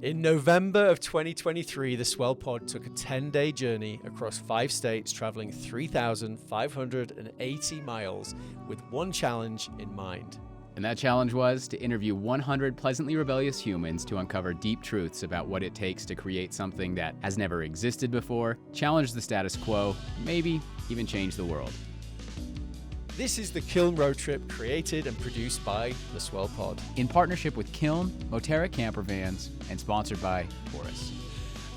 In November of 2023, the Swell Pod took a 10-day journey across 5 states, traveling 3,580 miles with one challenge in mind. And that challenge was to interview 100 pleasantly rebellious humans to uncover deep truths about what it takes to create something that has never existed before, challenge the status quo, maybe even change the world. This is the Kiln Road Trip, created and produced by the Swell Pod. In partnership with Kiln, Moterra Camper Vans, and sponsored by Taurus.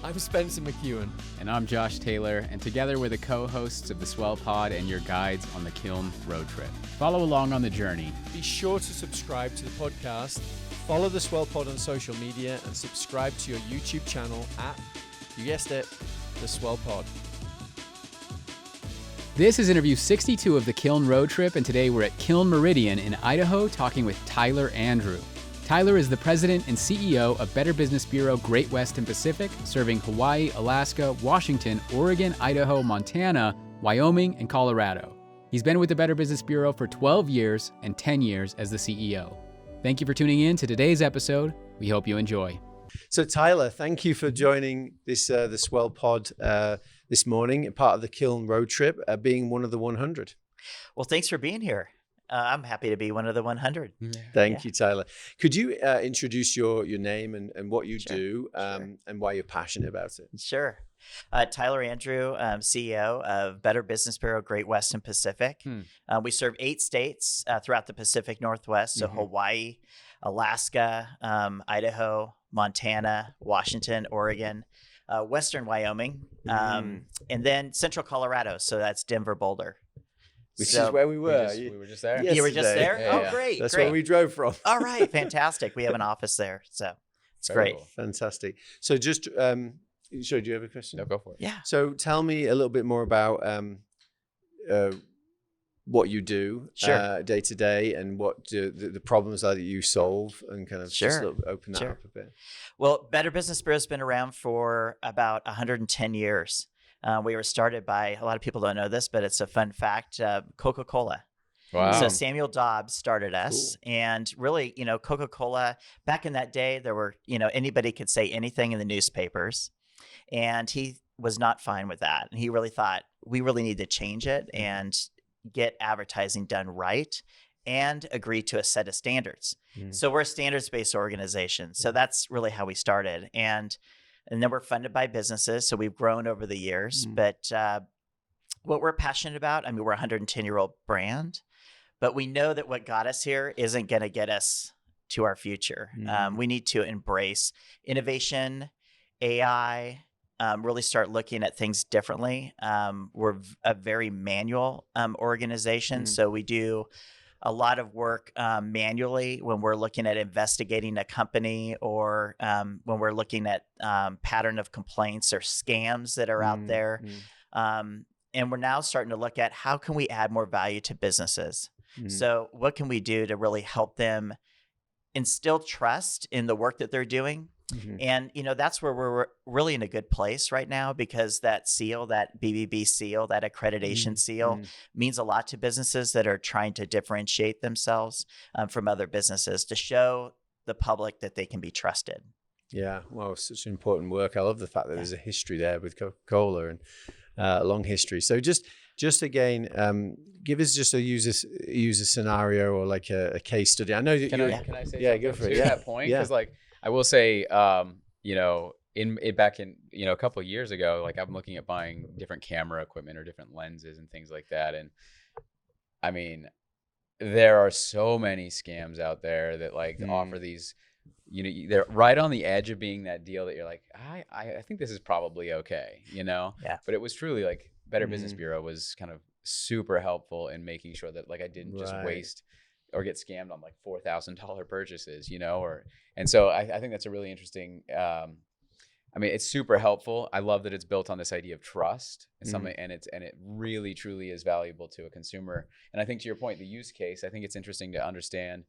I'm Spencer McKeown. And I'm Josh Taylor, and together we're the co-hosts of the Swell Pod and your guides on the Kiln Road Trip. Follow along on the journey. Be sure to subscribe to the podcast, follow the Swell Pod on social media, and subscribe to your YouTube channel at, you guessed it, the Swell Pod. This is interview 62 of the Kiln Road Trip, and today we're at Kiln Meridian in Idaho talking with Tyler Andrew. Tyler is the president and CEO of Better Business Bureau Great West and Pacific, serving Hawaii, Alaska, Washington, Oregon, Idaho, Montana, Wyoming, and Colorado. He's been with the Better Business Bureau for 12 years and 10 years as the CEO. Thank you for tuning in to today's episode. We hope you enjoy. So Tyler, thank you for joining this the Swell Pod this morning, part of the Kiln Road Trip, being one of the 100. Well, thanks for being here. I'm happy to be one of the 100. Thank you, Tyler. Could you introduce your name and what you do and why you're passionate about it? Sure. Tyler Andrew, CEO of Better Business Bureau Great West and Pacific. We serve 8 states throughout the Pacific Northwest, so Hawaii, Alaska, Idaho, Montana, Washington, Oregon, Western Wyoming, and then Central Colorado. So that's Denver, Boulder. Which is where we were. We were just there. You were just there? Yeah. Oh, great. That's great. where we drove from. All right. Fantastic. We have an office there. So it's Very great. cool. Fantastic. So just, sorry, do you have a question? No, go for it. Yeah. So tell me a little bit more about what you do day to day and what the problems are that you solve, and kind of just a little, open that up a bit. Well, Better Business Bureau has been around for about 110 years. We were started by, a lot of people don't know this, but it's a fun fact, Coca-Cola. Wow. So Samuel Dobbs started us. Cool. And really, Coca-Cola, back in that day, there were, anybody could say anything in the newspapers. And he was not fine with that. And he really thought, we really need to change it and get advertising done right and agree to a set of standards. So we're a standards-based organization. So that's really how we started. And then we're funded by businesses. So we've grown over the years. But what we're passionate about, we're a 110-year-old brand, but we know that what got us here isn't going to get us to our future. We need to embrace innovation, AI, really start looking at things differently. We're a very manual organization. So we do a lot of work manually when we're looking at investigating a company, or when we're looking at pattern of complaints or scams that are out there. And we're now starting to look at how can we add more value to businesses? So what can we do to really help them instill trust in the work that they're doing? And, that's where we're really in a good place right now, because that seal, that BBB seal, that accreditation seal means a lot to businesses that are trying to differentiate themselves from other businesses, to show the public that they can be trusted. Yeah, well, such important work. I love the fact that there's a history there with Coca-Cola, and a long history. So just again, give us just a user scenario, or like a case study. I know that Can I say go for it. To that point? Because I will say, back in a couple of years ago, like I'm looking at buying different camera equipment or different lenses and things like that. And there are so many scams out there that offer these, they're right on the edge of being that deal that you're like, I think this is probably okay, But it was truly like Better Business Bureau was kind of super helpful in making sure that I didn't just waste or get scammed on $4,000 purchases, and so I think that's a really interesting, it's super helpful. I love that it's built on this idea of trust and something, and it really truly is valuable to a consumer. And I think to your point, the use case, I think it's interesting to understand,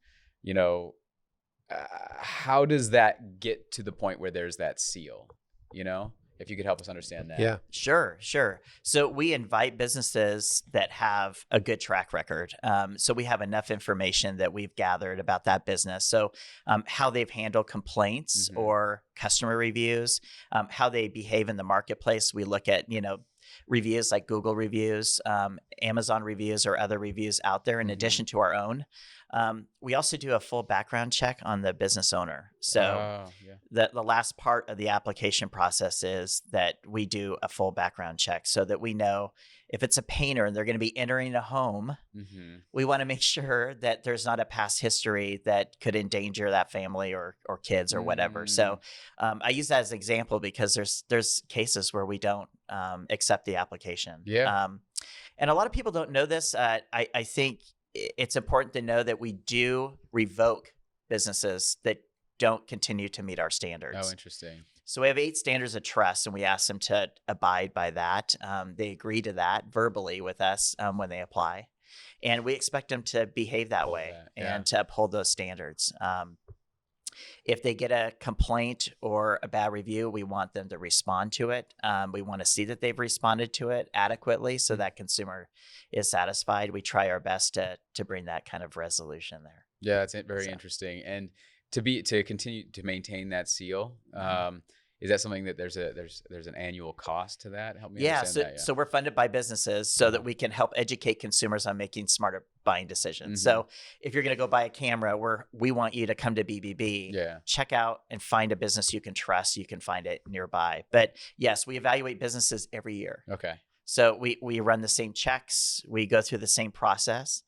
how does that get to the point where there's that seal, if you could help us understand that. Yeah. Sure. So we invite businesses that have a good track record. So we have enough information that we've gathered about that business. So how they've handled complaints or customer reviews, how they behave in the marketplace. We look at, reviews like Google reviews, Amazon reviews, or other reviews out there in addition to our own. We also do a full background check on the business owner. So the last part of the application process is that we do a full background check so that we know if it's a painter and they're going to be entering a home, we want to make sure that there's not a past history that could endanger that family or kids or whatever. So I use that as an example because there's cases where we don't accept the application. And a lot of people don't know this. I think it's important to know that we do revoke businesses that don't continue to meet our standards. Oh, interesting. So we have 8 standards of trust, and we ask them to abide by that. They agree to that verbally with us when they apply. And we expect them to behave that way and to uphold those standards. If they get a complaint or a bad review, we want them to respond to it. We want to see that they've responded to it adequately so that consumer is satisfied. We try our best to bring that kind of resolution there. Yeah, that's very interesting. And to continue to maintain that seal, is that something that there's an annual cost to that? Help me understand that. So we're funded by businesses so that we can help educate consumers on making smarter buying decisions. So if you're going to go buy a camera, we want you to come to BBB, check out and find a business you can trust. You can find it nearby. But yes, we evaluate businesses every year. Okay. So we run the same checks. We go through the same process.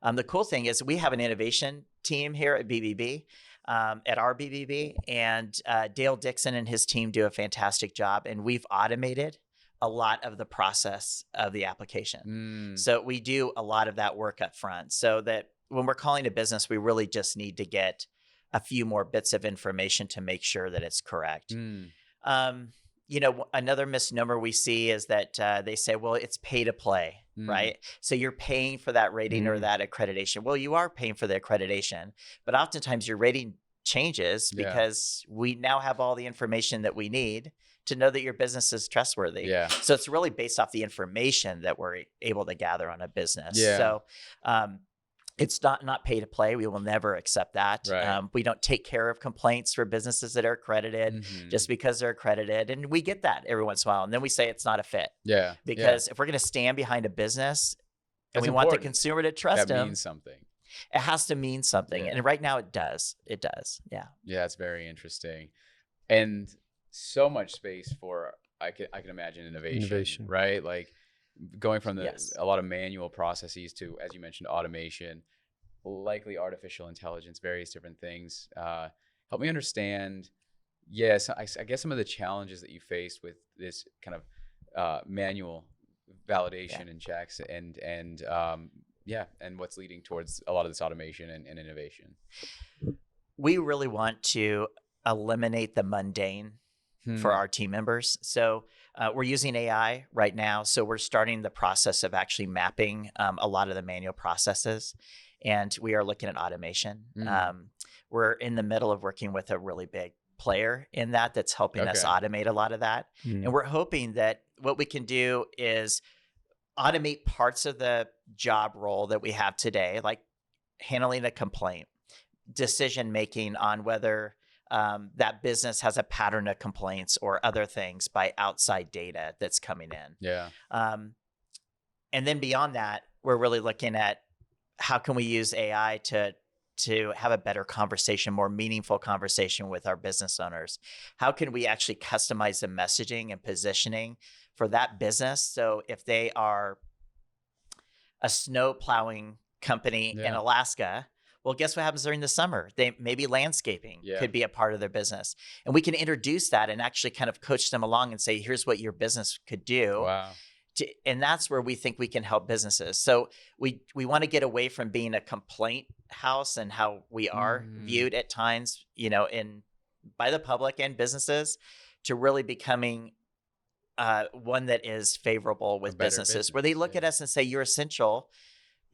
The cool thing is we have an innovation team here at BBB. At our BBB, and Dale Dixon and his team do a fantastic job, and we've automated a lot of the process of the application. So we do a lot of that work up front so that when we're calling a business, we really just need to get a few more bits of information to make sure that it's correct. Another misnomer we see is that they say, well, it's pay to play, right? So you're paying for that rating or that accreditation. Well, you are paying for the accreditation, but oftentimes your rating changes because we now have all the information that we need to know that your business is trustworthy. So it's really based off the information that we're able to gather on a business. So it's not pay to play. We will never accept that. We don't take care of complaints for businesses that are accredited just because they're accredited. And we get that every once in a while. And then we say it's not a fit. Because if we're going to stand behind a business and we want the consumer to trust them, that means something. It has to mean something. And right now it does. It does. Yeah, it's very interesting. And so much space for, I can imagine innovation, right? Like, going from a lot of manual processes to, as you mentioned, automation, likely artificial intelligence, various different things. Help me understand, I guess some of the challenges that you faced with this kind of manual validation and checks and what's leading towards a lot of this automation and innovation. We really want to eliminate the mundane for our team members. So we're using AI right now. So we're starting the process of actually mapping a lot of the manual processes, and we are looking at automation. We're in the middle of working with a really big player in that's helping us automate a lot of that. And we're hoping that what we can do is automate parts of the job role that we have today, like handling a complaint, decision-making on whether that business has a pattern of complaints or other things by outside data that's coming in. And then beyond that, we're really looking at how can we use AI to have a better conversation, more meaningful conversation with our business owners? How can we actually customize the messaging and positioning for that business? So if they are a snow plowing company in Alaska, well, guess what happens during the summer? Maybe landscaping could be a part of their business. And we can introduce that and actually kind of coach them along and say, here's what your business could do. And that's where we think we can help businesses. So we want to get away from being a complaint house and how we are viewed at times, by the public and businesses, to really becoming one that is favorable with businesses, where they look at us and say, you're essential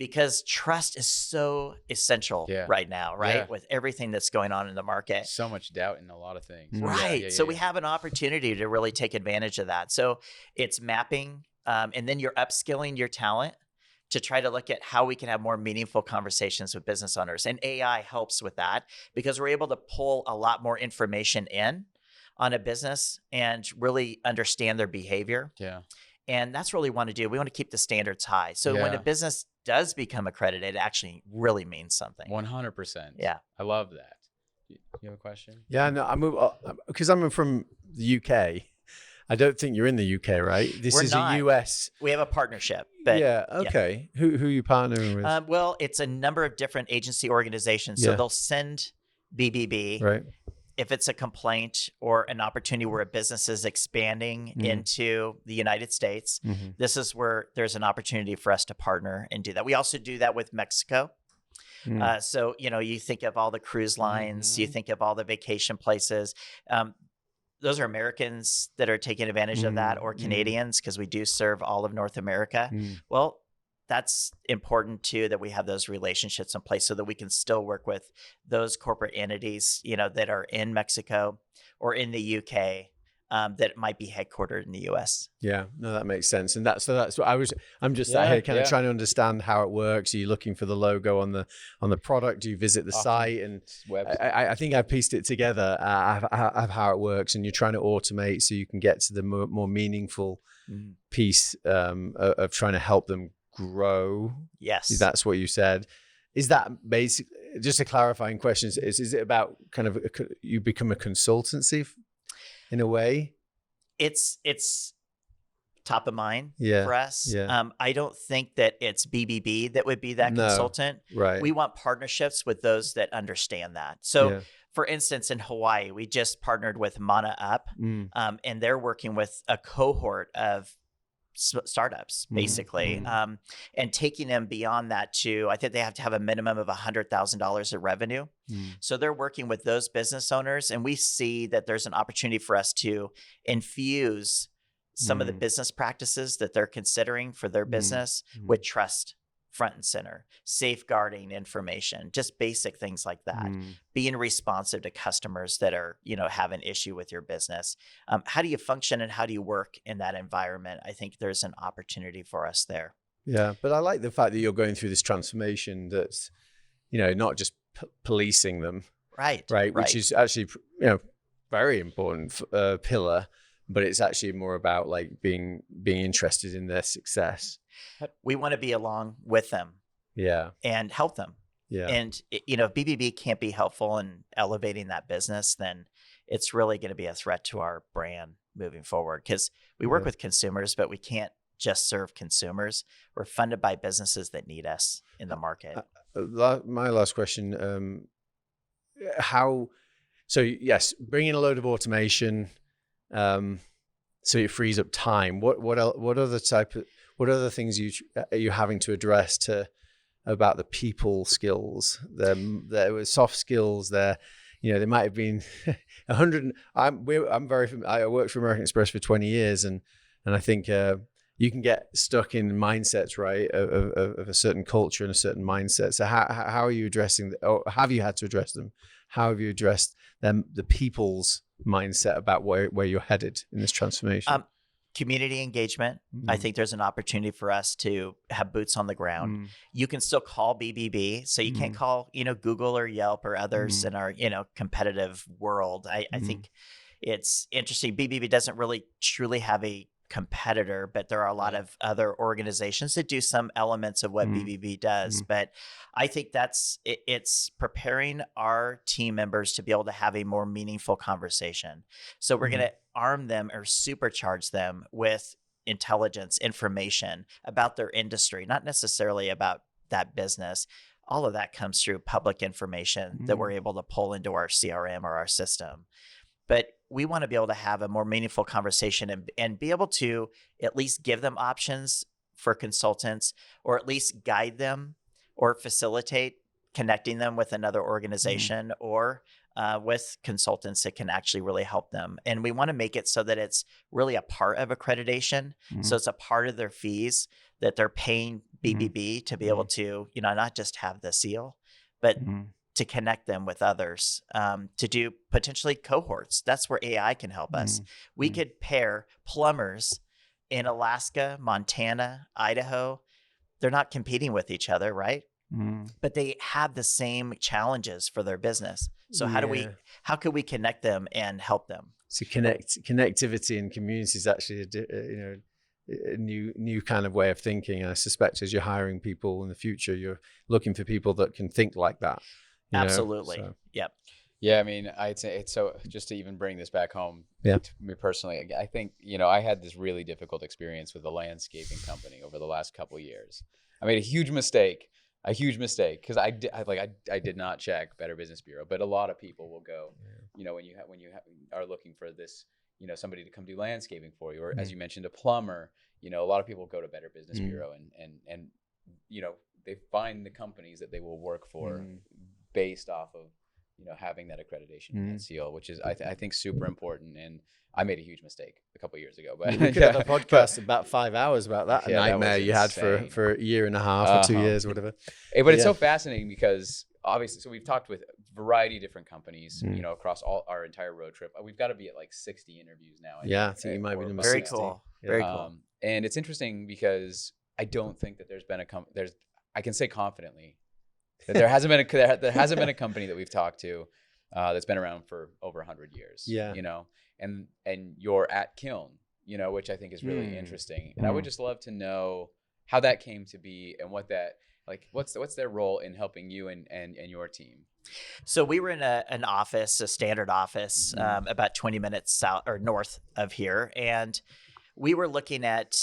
because trust is so essential right now, right? Yeah. With everything that's going on in the market. So much doubt in a lot of things. Right. So we have an opportunity to really take advantage of that. So it's mapping, and then you're upskilling your talent to try to look at how we can have more meaningful conversations with business owners. And AI helps with that because we're able to pull a lot more information in on a business and really understand their behavior. Yeah. And that's what we want to do. We want to keep the standards high. So when a business does become accredited, it actually really means something. 100%. Yeah. I love that. You have a question? Yeah, no, because I'm from the UK. I don't think you're in the UK, right? This is a US. We have a partnership. But yeah, okay. Yeah. Who are you partnering with? Well, it's a number of different agency organizations. So they'll send BBB. Right. If it's a complaint or an opportunity where a business is expanding into the United States, this is where there's an opportunity for us to partner and do that. We also do that with Mexico. So, you think of all the cruise lines, you think of all the vacation places. Those are Americans that are taking advantage of that, or Canadians, because we do serve all of North America. Well, that's important too, that we have those relationships in place so that we can still work with those corporate entities, that are in Mexico or in the UK, that might be headquartered in the US. Yeah, no, that makes sense. And that's what I'm just sat here kind of trying to understand how it works. Are you looking for the logo on the product? Do you visit the site? And I think I've pieced it together of how it works, and you're trying to automate so you can get to the more meaningful piece of trying to help them grow. Yes. That's what you said. Is that basic? Just a clarifying question. Is it about kind of you become a consultancy in a way? It's top of mind for us. Yeah. I don't think that it's BBB that would be that consultant. Right. We want partnerships with those that understand that. So for instance, in Hawaii, we just partnered with Mana Up, and they're working with a cohort of startups, basically, and taking them beyond that to, I think they have to have a minimum of $100,000 of revenue. So they're working with those business owners, and we see that there's an opportunity for us to infuse some of the business practices that they're considering for their business with trust front and center, safeguarding information, just basic things like that, being responsive to customers that are, have an issue with your business. How do you function and how do you work in that environment? I think there's an opportunity for us there. Yeah, but I like the fact that you're going through this transformation that's, not just policing them. Right. Which is actually, very important pillar, but it's actually more about like being interested in their success. We want to be along with them. Yeah. And help them. Yeah. And, if BBB can't be helpful in elevating that business, then it's really going to be a threat to our brand moving forward, because we work with consumers, but we can't just serve consumers. We're funded by businesses that need us in the market. My last question, so yes, bring in a load of automation, so it frees up time. What other things are you having to address about the people skills, the soft skills there? There might have been 100. I worked for American Express for 20 years, and I think you can get stuck in mindsets, right, of a certain culture and a certain mindset. So how are you addressing, or have you had to address them? How have you addressed them, the people's mindset about where you're headed in this transformation? Community engagement. I think there's an opportunity for us to have boots on the ground. You can still call BBB, so you can't call, Google or Yelp or others in our, competitive world. I think it's interesting. BBB doesn't really truly have a competitor, but there are a lot of other organizations that do some elements of what BBB does. But I think it's preparing our team members to be able to have a more meaningful conversation. So we're going to arm them or supercharge them with intelligence, information about their industry, not necessarily about that business. All of that comes through public information that we're able to pull into our CRM or our system. But we want to be able to have a more meaningful conversation and be able to at least give them options for consultants, or at least guide them or facilitate connecting them with another organization or with consultants that can actually really help them. And we want to make it so that it's really a part of accreditation. So it's a part of their fees that they're paying BBB to be able to, not just have the seal, but to connect them with others, to do potentially cohorts. That's where AI can help us. We could pair plumbers in Alaska, Montana, Idaho. They're not competing with each other, right? But they have the same challenges for their business. So how could we connect them and help them? So connectivity and community is actually a new kind of way of thinking. And I suspect as you're hiring people in the future, you're looking for people that can think like that. Absolutely. Yep. Yeah, I mean, I'd say it's so, just to even bring this back home to me personally, I think, I had this really difficult experience with a landscaping company over the last couple of years. I made a huge mistake because I did not check Better Business Bureau, but a lot of people will go, when you are looking for this, somebody to come do landscaping for you, or as you mentioned, a plumber, a lot of people go to Better Business Bureau and they find the companies that they will work for based off of, having that accreditation and seal, which is, I think, super important. And I made a huge mistake a couple of years ago, but we could have a podcast about 5 hours about that nightmare you had for a year and a half or 2 years, whatever. But it's so fascinating because obviously, so we've talked with a variety of different companies, across all our entire road trip. We've got to be at like 60 interviews now. I think you might be number 60. Very cool. Very cool. And it's interesting because I don't think that there's been I can say confidently that there hasn't been a company that we've talked to that's been around for over 100 years. And you're at Kiln, which I think is really interesting. And I would just love to know how that came to be and what that, like, what's their role in helping you and your team? So we were in an office, a standard office, about 20 minutes south or north of here. And we were looking at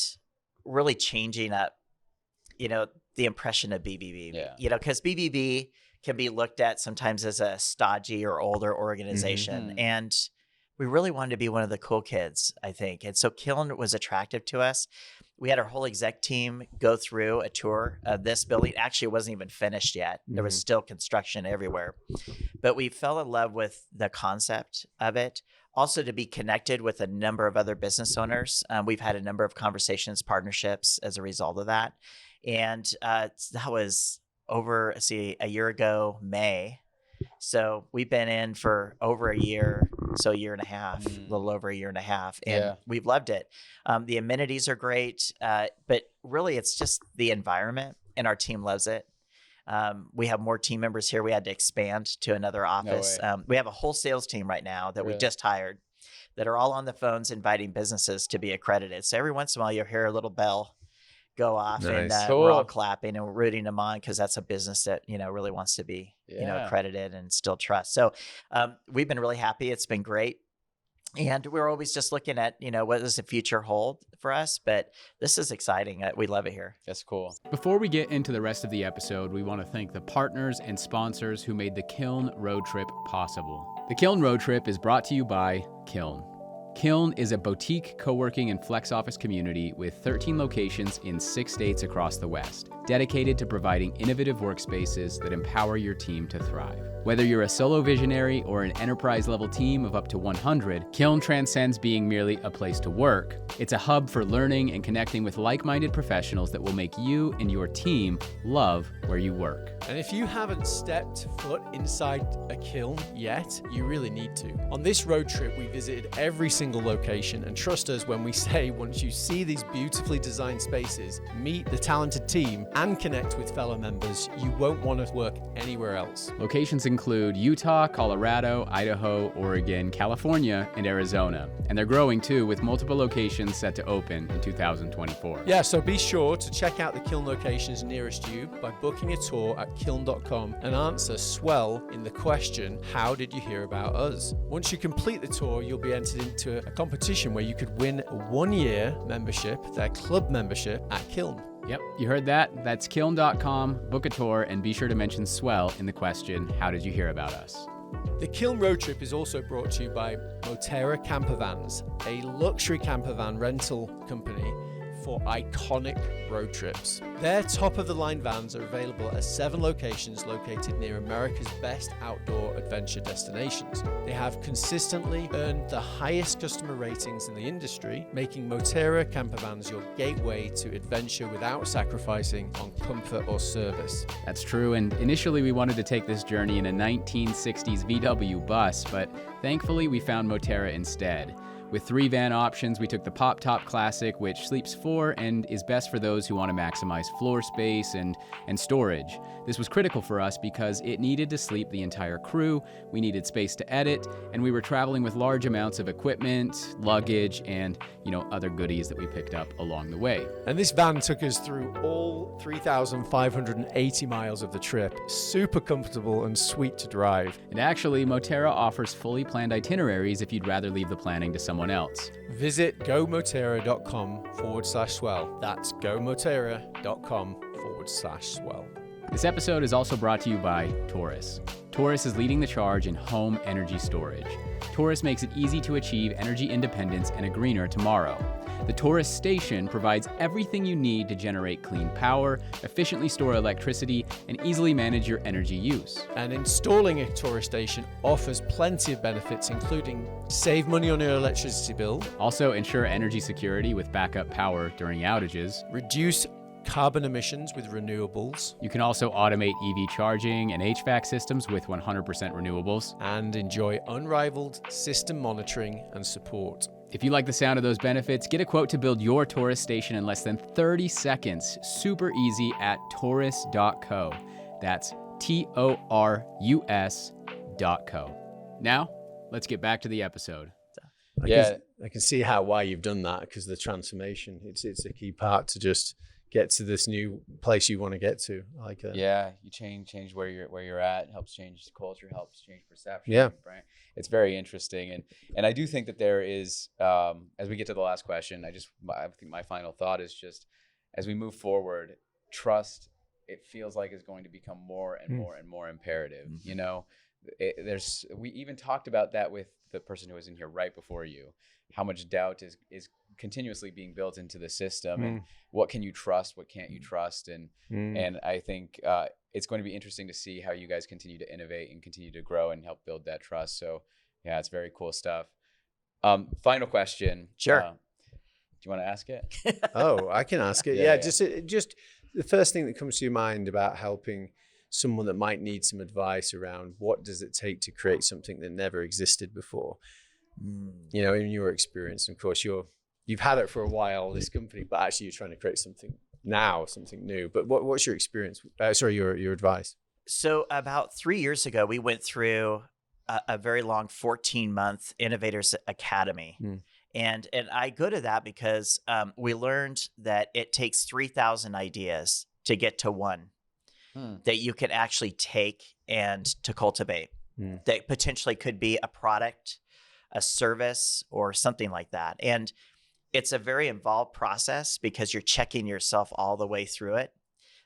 really changing up, the impression of BBB, because BBB can be looked at sometimes as a stodgy or older organization. And we really wanted to be one of the cool kids, I think. And so Kiln was attractive to us. We had our whole exec team go through a tour of this building. Actually, it wasn't even finished yet. There was still construction everywhere. But we fell in love with the concept of it. Also, to be connected with a number of other business owners. We've had a number of conversations, partnerships as a result of that. And that was over, a year ago, May. So we've been in for over a year, so a year and a half, a little over a year and a half. And we've loved it. The amenities are great, but really it's just the environment, and our team loves it. We have more team members here. We had to expand to another office. We have a whole sales team right now that we just hired that are all on the phones inviting businesses to be accredited. So every once in a while you'll hear a little bell go off, and we're all clapping and we're rooting them on because that's a business that really wants to be accredited and still trust. So we've been really happy. It's been great. And we're always just looking at, what does the future hold for us? But this is exciting. We love it here. That's cool. Before we get into the rest of the episode, we want to thank the partners and sponsors who made the Kiln Road Trip possible. The Kiln Road Trip is brought to you by Kiln. Kiln is a boutique co-working and flex office community with 13 locations in 6 states across the West, dedicated to providing innovative workspaces that empower your team to thrive. Whether you're a solo visionary or an enterprise-level team of up to 100, Kiln transcends being merely a place to work. It's a hub for learning and connecting with like-minded professionals that will make you and your team love where you work. And if you haven't stepped foot inside a kiln yet, you really need to. On this road trip, we visited every single location, and trust us when we say once you see these beautifully designed spaces, meet the talented team, and connect with fellow members, you won't want to work anywhere else. Locations include Utah, Colorado, Idaho, Oregon, California, and Arizona. And they're growing too, with multiple locations set to open in 2024. Yeah, so be sure to check out the Kiln locations nearest you by booking a tour at kiln.com and answer Swell in the question, how did you hear about us? Once you complete the tour, you'll be entered into a competition where you could win a 1-year membership, their club membership at Kiln. Yep, you heard that. That's kiln.com, book a tour, and be sure to mention Swell in the question, how did you hear about us? The Kiln Road Trip is also brought to you by Moterra Campervans, a luxury campervan rental company for iconic road trips. Their top-of-the-line vans are available at 7 locations located near America's best outdoor adventure destinations. They have consistently earned the highest customer ratings in the industry, making Moterra campervans your gateway to adventure without sacrificing on comfort or service. That's true, and initially we wanted to take this journey in a 1960s VW bus, but thankfully we found Moterra instead. With 3 van options, we took the Pop Top Classic, which sleeps 4 and is best for those who want to maximize floor space and storage. This was critical for us because it needed to sleep the entire crew, we needed space to edit, and we were traveling with large amounts of equipment, luggage, and other goodies that we picked up along the way. And this van took us through all 3,580 miles of the trip. Super comfortable and sweet to drive. And actually, Moterra offers fully planned itineraries if you'd rather leave the planning to someone else. Visit gomoterra.com/swell. That's gomoterra.com/swell. This episode is also brought to you by Taurus. Taurus is leading the charge in home energy storage. Taurus makes it easy to achieve energy independence and a greener tomorrow. The Taurus station provides everything you need to generate clean power, efficiently store electricity, and easily manage your energy use. And installing a Taurus station offers plenty of benefits, including save money on your electricity bill, also ensure energy security with backup power during outages, reduce carbon emissions with renewables. You can also automate EV charging and HVAC systems with 100% renewables, and enjoy unrivaled system monitoring and support. If you like the sound of those benefits, get a quote to build your Taurus station in less than 30 seconds. Super easy at taurus.co. That's TORUS.co. Now, let's get back to the episode. I can see why you've done that, because the transformation, it's a key part to just get to this new place you want to get to. I like that. Yeah, you change where you're at. It helps change the culture, helps change perception. Yeah, right. It's very interesting, and I do think that there is. As we get to the last question, I think my final thought is just, as we move forward, trust. It feels like is going to become more and more and more imperative. We even talked about that with the person who was in here right before you. How much doubt is continuously being built into the system, and what can you trust, what can't you trust, and I think it's going to be interesting to see how you guys continue to innovate and continue to grow and help build that trust. So yeah, it's very cool stuff. Final question. Sure. Do you want to ask it? Oh, I can ask it. Yeah. Just the first thing that comes to your mind about helping someone that might need some advice around what does it take to create something that never existed before. In your experience, of course, you've had it for a while, this company, but actually you're trying to create something now, something new. But what's your experience? Your advice. So about 3 years ago, we went through a very long 14-month Innovators Academy. And I go to that because we learned that it takes 3,000 ideas to get to one that you can actually take and to cultivate that potentially could be a product, a service, or something like that. And it's a very involved process because you're checking yourself all the way through it.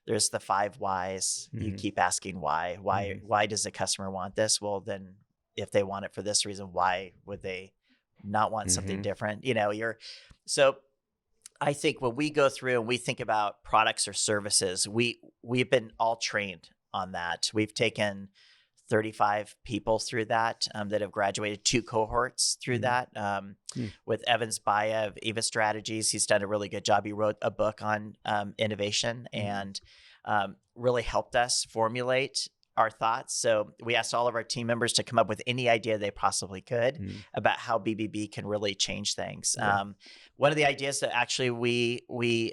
There's the 5 whys. You keep asking why. Why does the customer want this? Well, then if they want it for this reason, why would they not want something different? So I think when we go through and we think about products or services, we've been all trained on that. We've taken 35 people through that that have graduated, 2 cohorts through that. With Evan's Baya of Eva Strategies, he's done a really good job. He wrote a book on innovation and really helped us formulate our thoughts. So we asked all of our team members to come up with any idea they possibly could about how BBB can really change things. One of the ideas that actually we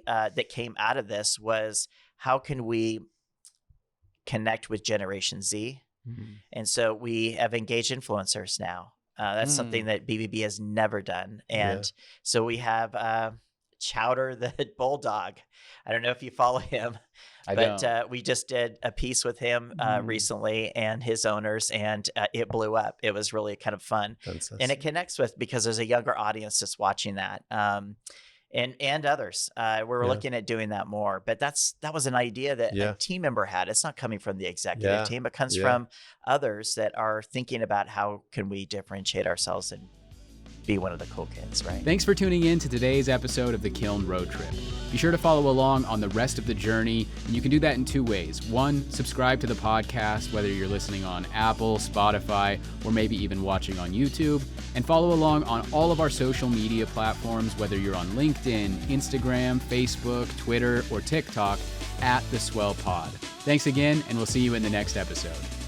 that came out of this was, how can we connect with Generation Z? And so we have engaged influencers now. That's something that BBB has never done. And so we have Chowder the Bulldog. I don't know if you follow him, but we just did a piece with him recently and his owners, and it blew up. It was really kind of fun. And it connects with, because there's a younger audience that's watching that. And others. We're looking at doing that more, but that was an idea that a team member had. It's not coming from the executive team, it comes from others that are thinking about how can we differentiate ourselves and be one of the cool kids, right? Thanks for tuning in to today's episode of the Kiln Road Trip. Be sure to follow along on the rest of the journey, and you can do that in 2 ways. 1, subscribe to the podcast, whether you're listening on Apple, Spotify, or maybe even watching on YouTube, and follow along on all of our social media platforms, whether you're on LinkedIn, Instagram, Facebook, Twitter, or TikTok, at the Swell Pod. Thanks again, and we'll see you in the next episode.